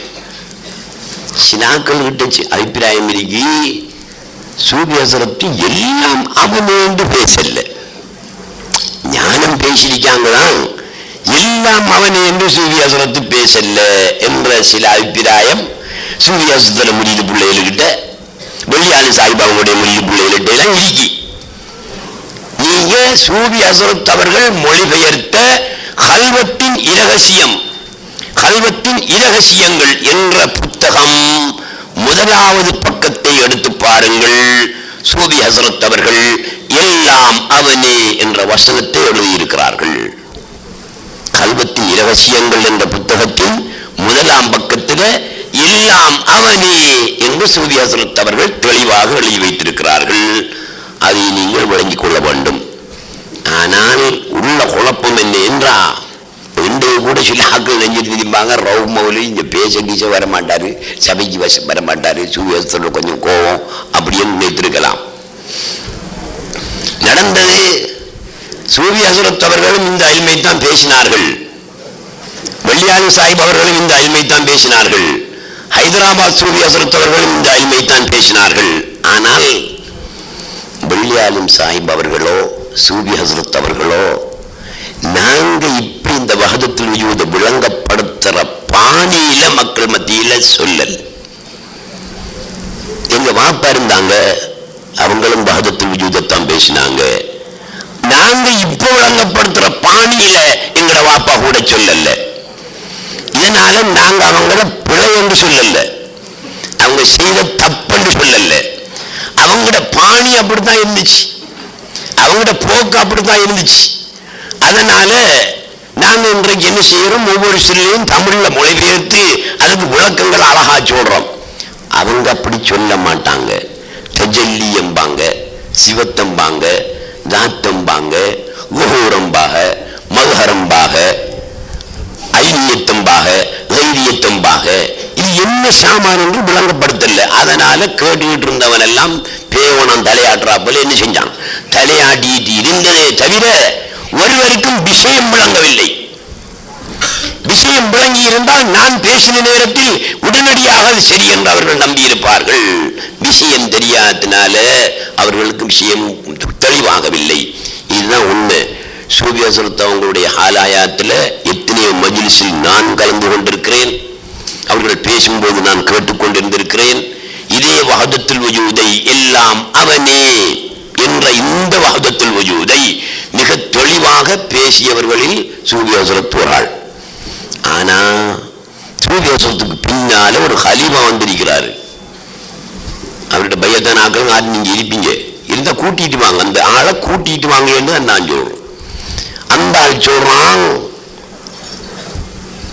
சினாக்கள் கிட்ட அபிப்பிராயம் இருக்கி, சூஃபி ஹஸரத் எல்லாம் அவனே என்று பேசல, ஞானம் பேசியிருக்காங்களாம், எல்லாம் அவனே என்று சூஃபி ஹஸரத் பேசல என்ற சில அபிப்பிராயம் சூஃபி ஹஸரத் முரீது பிள்ளைகள்கிட்ட, வள்ளி ஆலிம் சாஹிப் அவங்களுடைய முரீது பிள்ளைகள்கிட்ட எல்லாம் இருக்கி. நீங்க சூஃபி ஹஸரத் அவர்கள் மொழிபெயர்த்த கல்வத்தின் இரகசியம், கல்வத்தின் இரகசியங்கள் என்ற புத்தகம் முதலாவது பக்கத்தை எடுத்து பாருங்கள். சூஃபி ஹஸரத் அவர்கள் எல்லாம் அவனே என்ற வசனத்தை எழுதியிருக்கிறார்கள். கல்வத்தின் இரகசியங்கள் என்ற புத்தகத்தின் முதலாம் பக்கத்தில் எல்லாம் அவனே என்று சூஃபி ஹஸரத் அவர்கள் தெளிவாக எழுதி வைத்திருக்கிறார்கள். அதை நீங்கள் விளங்கிக் கொள்ள வேண்டும். ஆனால் உள்ள குழப்பம் என்ன என்றா, இன்றைய கூட சில ஆக்கள் நெஞ்சிட்டு திரும்பாங்க, ரவுஃப் மௌலவி இங்க பேச கீச வரமாட்டாரு, சபைக்கு வரமாட்டாரு, சூஃபி ஹஸரத் கொஞ்சம் கோபம் அப்படின்னு நினைத்திருக்கலாம். நடந்தது சூஃபி ஹஸரத் அவர்களும் இந்த இல்மைத்தான் பேசினார்கள், வள்ளி ஆலிம் சாஹிப் அவர்களும் இந்த இல்மைத்தான் பேசினார்கள், ஹைதராபாத் சூஃபி ஹஸரத் அவர்களும் இந்த இல்மைத்தான் பேசினார்கள். ஆனால் வள்ளி ஆலிம் சாஹிப் அவர்களோ சூஃபி ஹஸரத் அவர்களோ நாங்க இப்ப இந்த வஹதத்துல் வஜூத விளங்கப்படுத்துற பாணியில மக்கள் மத்தியில சொல்லல். வாப்பா இருந்தாங்க, அவங்களும் வஹதத்துல் வஜூதத்தான் பேசினாங்க. நாங்க இப்போ விளங்கப்படுத்துற பாணியில எங்கட வாப்பா கூட சொல்லல. இதனால நாங்க அவங்கள பிழை என்று சொல்லல, அவங்க செய்த தப்புன்னு சொல்லல. அவங்களோட பாணி அப்படித்தான் இருந்துச்சு, அவங்களோட போக்கு அப்படித்தான் இருந்துச்சு. அதனால நாங்க இன்றைக்கு என்ன செய்யறோம், ஒவ்வொரு சொல்லையும் தமிழ்ல மொழிபெயர்த்து அதுக்கு விளக்கங்கள் அழகா சொல்றோம். அவங்க அப்படி சொல்ல மாட்டாங்க. தஜல்லி எம்பாங்க, சிவத்தம்பாங்க, தாத்தம்பாங்க, குஹூரம்பாக, மதுஹரம்பாக, ஐனியத்தம்பாக, தைரியத்தம்பாக. இது என்ன சாமான் என்று விளங்கப்படுத்தல. அதனால கேட்டுக்கிட்டு இருந்தவன் எல்லாம் பேவனம் தலையாட்டுறாப்போல என்ன செஞ்சான், தலையாட்டிட்டு இருந்ததே தவிர ஒருவருக்கும் விஷயம் விளங்கவில்லை. விஷயம் விளங்கி இருந்தால் நான் பேசின நேரத்தில் உடனடியாக அது சரி என்று அவர்கள் நம்பியிருப்பார்கள். விஷயம் தெரியாதனால அவர்களுக்கு விஷயம் தெளிவாகவில்லை. இதுதான் உண்மை. சூஃபி ஹஸரத் அவங்களுடைய ஹாலாயாத்தில் எத்தனையோ மஜ்லிஸில் நான் கலந்து கொண்டிருக்கிறேன், அவர்கள் பேசும்போது நான் கேட்டுக்கொண்டிருந்திருக்கிறேன். இதே வஹதத்துல் வஜூதை எல்லாம் அவனே என்ற இந்த வஹதத்துல் வஜூதை மிக தெளிவாக பேசியவர்களில் சூஃபி ஹஸரத் ஒரு ஆள். ஆனா சூஃபி ஹஸரத்துக்கு பின்னால ஒரு ஹலீஃபா வந்திருக்கிறாரு. அவருடைய பையத்தனாக்கள் நீங்க இருப்பீங்க, இருந்தா கூட்டிட்டு வாங்க, அந்த ஆளை கூட்டிட்டு வாங்க என்று நான் சொல்றேன். அந்த ஆள் சொல்றான்,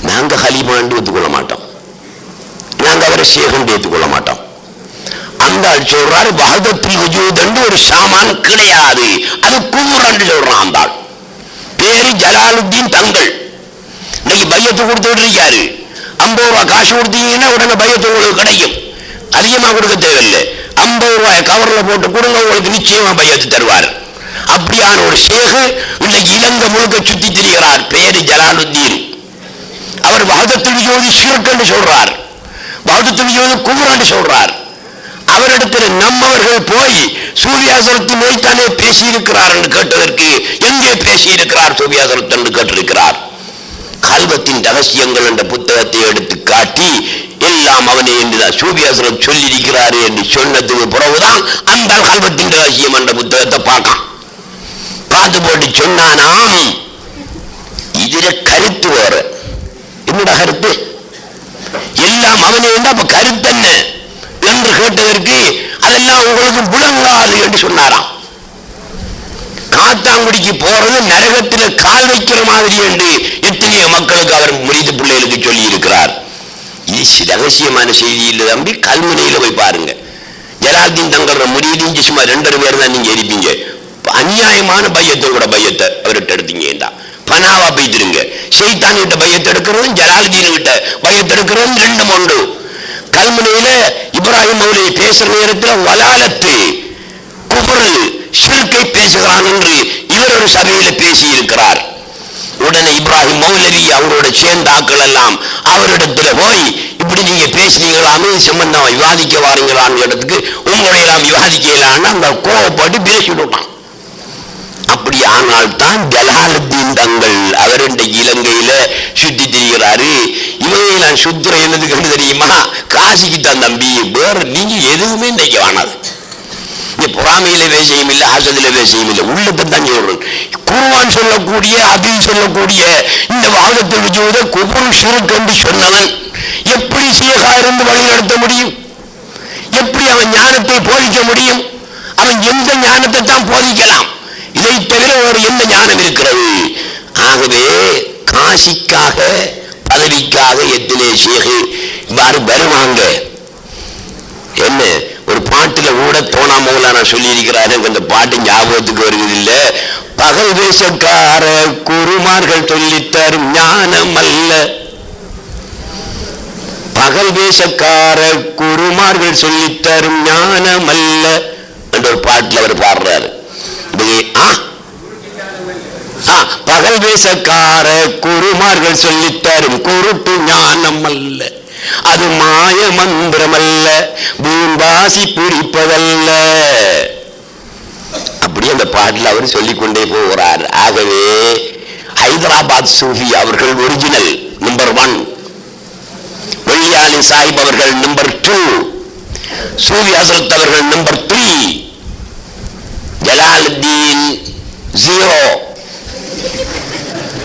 நாங்க ஹலீஃபான்னு ஏற்றுக்கொள்ள மாட்டோம், நாங்க அவரை ஷேഖ் ஏற்றுக்கொள்ள மாட்டோம். அந்த ஆள் சொல்றாரு, வஹதத்துல் வஜூத் என்று ஒரு சாமான் கிடையாது, அது குஃப்ர் என்று சொல்றான். அந்த ஆள் பேரு ஜலாலுத்தீன் தங்கள். இன்னைக்கு பையத்து கொடுத்துட்டு இருக்காரு. 50 ரூபாய் காசு கொடுத்தீங்கன்னா உடனே பையத்து உங்களுக்கு கிடைக்கும். அதிகமா கொடுக்க தேவையில்லை, 50 ரூபாய் கவர்ல போட்டு கொடுங்க, உங்களுக்கு நிச்சயமா பையத்து தருவார். அப்படியான ஒரு ஷேக் இன்னைக்கு இலங்கை முழுக்க சுத்தி திரிகிறார். பேரு ஜலாலுத்தீன். அவர் வஹதத்துல் வஜூத் ஷிர்க் என்று சொல்றார், வஹதத்துல் வஜூத் குஃப்ர் என்று சொல்றார். அவரிடத்தில் நம்மவர்கள் போய் சூஃபி ஹஸரத் நோய்த்தானே பேசியிருக்கிறார் என்று கேட்டதற்கு, எங்கே பேசியிருக்கிறார் சூஃபி ஹஸரத் என்று கேட்டிருக்கிறார். கல்வத்தின் ரகசியங்கள் என்ற புத்தகத்தை எடுத்து காட்டி எல்லாம் அவனே என்றுதான் சூஃபி ஹஸரத் சொல்லியிருக்கிறாரு என்று சொன்னதுக்கு பிறகுதான் அந்த கல்வத்தின் ரகசியம் என்ற புத்தகத்தை பார்த்து போட்டு சொன்னானாம், இதுல கருத்து வேற. என்னோட கருத்து எல்லாம் அவனே என்று, அப்ப கருத்து என்ன என்று கேட்டதற்கு, அதெல்லாம் உங்களுக்கு விளங்காது என்று சொன்னாராம். காத்தாங்குடிக்கு போறது நரகத்தில் கால் வைக்கிற மாதிரி என்று எத்தனையோ மக்களுக்கு அவர் முறிது பிள்ளைகளுக்கு சொல்லி இருக்கிறார். இது ரகசியமான செய்தி இல்லை தம்பி, கல்முனையில போய் பாருங்க. ஜலாலுத்தீன் தங்கள் முறியதையும் சும்மா 2 பேர் தான் நீங்க இருப்பீங்க. அநியாயமான பையத்தோட பையத்தை அவர்கிட்ட எடுத்தீங்க, பனாவா போய்த்திருங்க. ஷைத்தான் கிட்ட பையத்தை எடுக்கிறதும் ஜலாலுத்தீன் கிட்ட பையத்தை எடுக்கிறதும் 2 உண்டு. கல்முனையில இப்ராஹிம் மௌலவி பேசுற நேரத்தில் வலாலத்து குஃப்ர் ஷிர்கை பேசுகிறான் என்று இவர் ஒரு சபையில பேசி இருக்கிறார். உடனே இப்ராஹிம் மௌலவி அவரோட சேர்ந்த ஆக்கள் எல்லாம் அவரிடத்துல போய், இப்படி நீங்க பேசுறீங்களாமே, சம்பந்தம் விவாதிக்க வாரீங்களான்னு இடத்துக்கு, உங்களை எல்லாம் விவாதிக்கலான்னு அந்த கோவப்பட்டு பேசிவிட்டான். அப்படி ஆனால் தான் ஜலாலுத்தீன் தங்கள் அவர் இலங்கையில சுத்தி திரிகிறாரு. இவங்க சுத்துற என்னதுக்கு தெரியுமா, காசிக்கு தான் தம்பி, வேற நீங்க எதுவுமே நினைக்க வேணாது. பொறாமையில வேசியம் இல்லை, ஆசதில வேசியம் இல்லை, உள்ளத்தை தான் சொல்றேன். குர்ஆன் சொல்லக்கூடிய ஹதீஸ் சொல்லக்கூடிய இந்த வஹதத்துல் வஜூத் குஃப்ர் ஷிர்க் என்று சொன்னவன் எப்படி ஷேகா இருந்து வழி நடத்த முடியும்? எப்படி அவன் ஞானத்தை போதிக்க முடியும்? அவன் எந்த ஞானத்தை தான் போதிக்கலாம்? இதை தவிர ஒரு எந்த ஞானம் இருக்கிறது? ஆகவே காசிக்காக பதவிக்காக எத்தனை ஷேக் இவ்வாறு வருவாங்க. என்ன ஒரு பாட்டுல கூட தோணா மௌலானா சொல்லி இருக்கிறாரு, அந்த பாட்டு ஞாபகத்துக்கு வருகிறது இல்ல. பகல் வேஷக்கார குருமார்கள் சொல்லித்தரும் ஞானம் அல்ல, பகல் வேஷக்கார குருமார்கள் சொல்லித்தரும் ஞானம் அல்ல என்ற ஒரு பாட்டுல அவர் பாடுறாரு. பகல் வேஷக்கார குருமார்கள் சொல்லித்தரும் குருட்டு ஞானம் அல்ல, அது மாய மந்திரம் அல்ல, பூம்பாசி பிடிப்பதல்ல. அப்படி அந்த பாட்டில் அவர் சொல்லிக்கொண்டே போகிறார். ஆகவே ஹைதராபாத் சூஃபி அவர்கள் ஒரிஜினல் நம்பர் 1, வெள்ளியாலி சாஹிப் அவர்கள் நம்பர் 2, சூஃபி ஹஸ்ரத் அவர்கள் நம்பர் 3, ஜலாலுத்தீன் 0.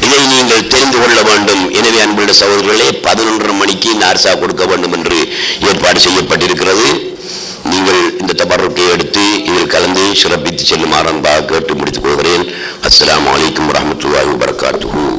இதை நீங்கள் தெரிந்து கொள்ள வேண்டும். எனவே அன்புள்ள சகோதரர்களே, 11:30 மணிக்கு நார்சா கொடுக்க வேண்டும் என்று ஏற்பாடு செய்யப்பட்டிருக்கிறது. நீங்கள் இந்த தபர்ருக்கை எடுத்து